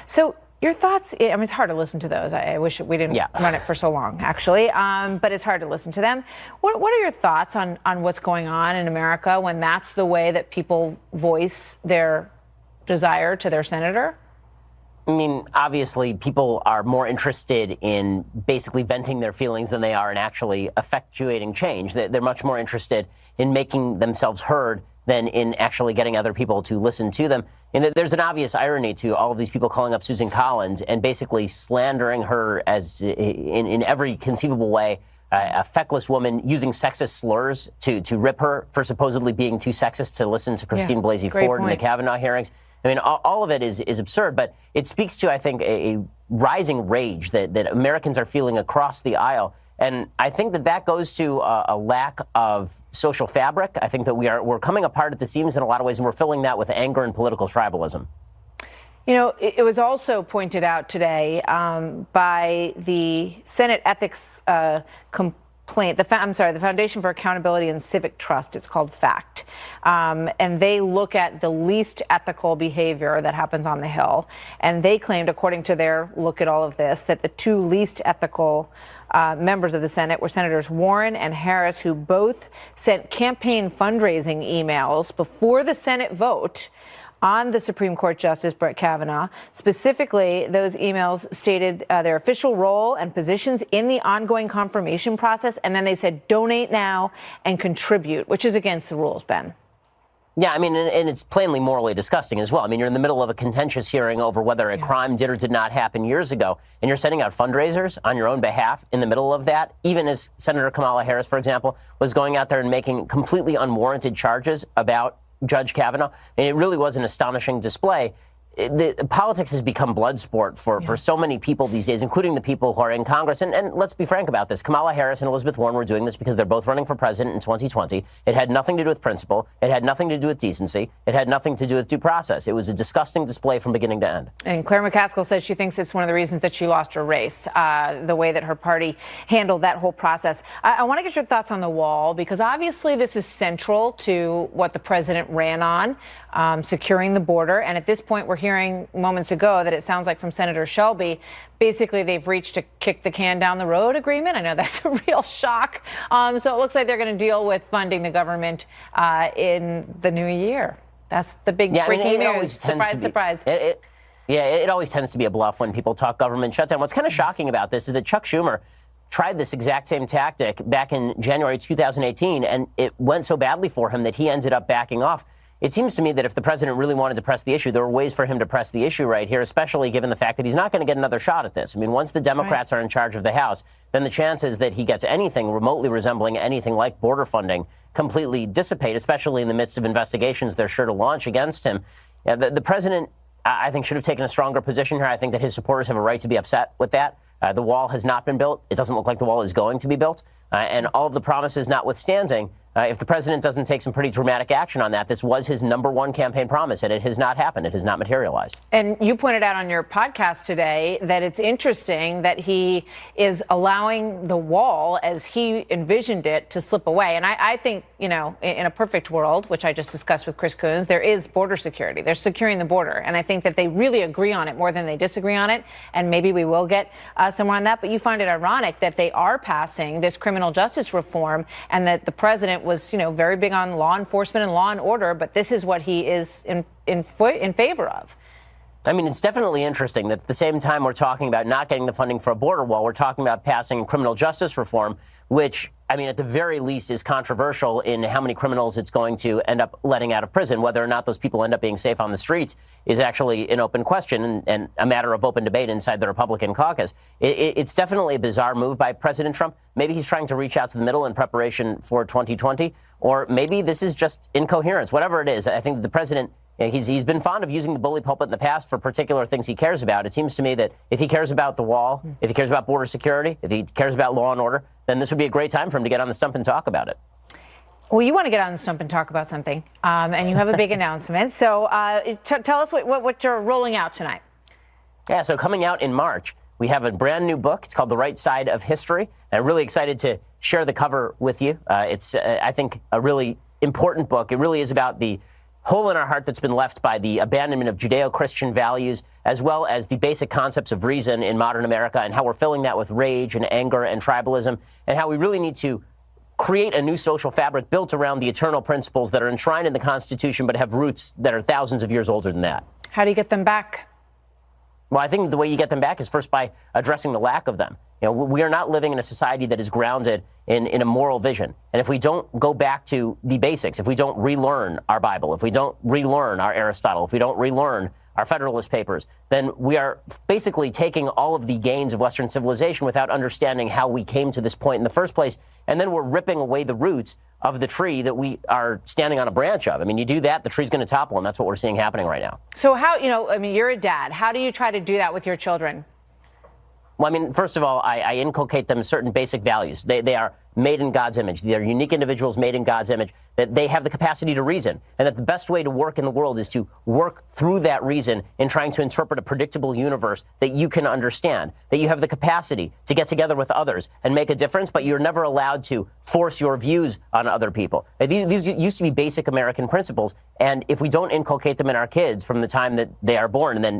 So your thoughts, I mean, it's hard to listen to those. I wish we didn't run it for so long, actually, but it's hard to listen to them. What are your thoughts on what's going on in America when that's the way that people voice their desire to their senator? I mean, obviously, people are more interested in basically venting their feelings than they are in actually effectuating change. They're much more interested in making themselves heard than in actually getting other people to listen to them. And there's an obvious irony to all of these people calling up Susan Collins and basically slandering her as in every conceivable way, a feckless woman, using sexist slurs to rip her for supposedly being too sexist to listen to Christine Blasey Ford in the Kavanaugh hearings. I mean, all of it is absurd, but it speaks to, I think, a rising rage that Americans are feeling across the aisle. And I think that goes to a lack of social fabric. I think that we're coming apart at the seams in a lot of ways, and we're filling that with anger and political tribalism. You know, it was also pointed out today by the Senate Ethics the Foundation for Accountability and Civic Trust. It's called FACT. And they look at the least ethical behavior that happens on the Hill. And they claimed, according to their look at all of this, that the two least ethical members of the Senate were Senators Warren and Harris, who both sent campaign fundraising emails before the Senate vote on the Supreme Court Justice Brett Kavanaugh. Specifically, those emails stated their official role and positions in the ongoing confirmation process. And then they said, donate now and contribute, which is against the rules, Ben. Yeah, I mean, and it's plainly morally disgusting as well. I mean, you're in the middle of a contentious hearing over whether a crime did or did not happen years ago, and you're sending out fundraisers on your own behalf in the middle of that, even as Senator Kamala Harris, for example, was going out there and making completely unwarranted charges about Judge Kavanaugh. And it really was an astonishing display. The politics has become blood sport for so many people these days, including the people who are in Congress. And let's be frank about this. Kamala Harris and Elizabeth Warren were doing this because they're both running for president in 2020. It had nothing to do with principle. It had nothing to do with decency. It had nothing to do with due process. It was a disgusting display from beginning to end. And Claire McCaskill says she thinks it's one of the reasons that she lost her race, the way that her party handled that whole process. I want to get your thoughts on the wall, because obviously this is central to what the president ran on, securing the border. And at this point, we're hearing moments ago that it sounds like from Senator Shelby, basically they've reached a kick the can down the road agreement. I know that's a real shock. So it looks like they're going to deal with funding the government in the new year. That's the big breaking news. Surprise, surprise. It always tends to be a bluff when people talk government shutdown. What's kind of shocking about this is that Chuck Schumer tried this exact same tactic back in January 2018, and it went so badly for him that he ended up backing off. It seems to me that if the president really wanted to press the issue, there were ways for him to press the issue right here, especially given the fact that he's not going to get another shot at this. I mean, once the Democrats are in charge of the House, then the chances that he gets anything remotely resembling anything like border funding completely dissipate, especially in the midst of investigations they're sure to launch against him. The president, I think, should have taken a stronger position here. I think that his supporters have a right to be upset with that. The wall has not been built. It doesn't look like the wall is going to be built. And all of the promises notwithstanding, if the president doesn't take some pretty dramatic action on that, this was his number one campaign promise, and it has not happened. It has not materialized. And you pointed out on your podcast today that it's interesting that he is allowing the wall, as he envisioned it, to slip away. And I think, you know, in a perfect world, which I just discussed with Chris Coons, there is border security. They're securing the border. And I think that they really agree on it more than they disagree on it. And maybe we will get somewhere on that. But you find it ironic that they are passing this criminal justice reform, and that the president was, you know, very big on law enforcement and law and order, but this is what he is in favor of. I mean, it's definitely interesting that at the same time we're talking about not getting the funding for a border wall, we're talking about passing criminal justice reform, which, I mean, at the very least is controversial in how many criminals it's going to end up letting out of prison. Whether or not those people end up being safe on the streets is actually an open question and a matter of open debate inside the Republican caucus. It's definitely a bizarre move by President Trump. Maybe he's trying to reach out to the middle in preparation for 2020, or maybe this is just incoherence. Whatever it is, I think that the president, he's been fond of using the bully pulpit in the past for particular things he cares about. It seems to me that if he cares about the wall, if he cares about border security, if he cares about law and order, then this would be a great time for him to get on the stump and talk about it. Well, you want to get on the stump and talk about something, and you have a big announcement. So tell us what you're rolling out tonight. Yeah, so coming out in March, we have a brand new book. It's called The Right Side of History. And I'm really excited to share the cover with you. It's, I think, a really important book. It really is about the hole in our heart that's been left by the abandonment of Judeo-Christian values, as well as the basic concepts of reason in modern America, and how we're filling that with rage and anger and tribalism, and how we really need to create a new social fabric built around the eternal principles that are enshrined in the Constitution but have roots that are thousands of years older than that. How do you get them back? Well, I think the way you get them back is first by addressing the lack of them. You know, we are not living in a society that is grounded in a moral vision. And if we don't go back to the basics, if we don't relearn our Bible, if we don't relearn our Aristotle, if we don't relearn our Federalist Papers, then we are basically taking all of the gains of Western civilization without understanding how we came to this point in the first place. And then we're ripping away the roots of the tree that we are standing on a branch of. I mean, you do that, the tree's going to topple, and that's what we're seeing happening right now. So how, you're a dad. How do you try to do that with your children? Well, I mean, first of all, I inculcate them certain basic values. They are made in God's image. They are unique individuals made in God's image, that they have the capacity to reason, and that the best way to work in the world is to work through that reason in trying to interpret a predictable universe that you can understand, that you have the capacity to get together with others and make a difference, but you're never allowed to force your views on other people. These used to be basic American principles, and if we don't inculcate them in our kids from the time that they are born and then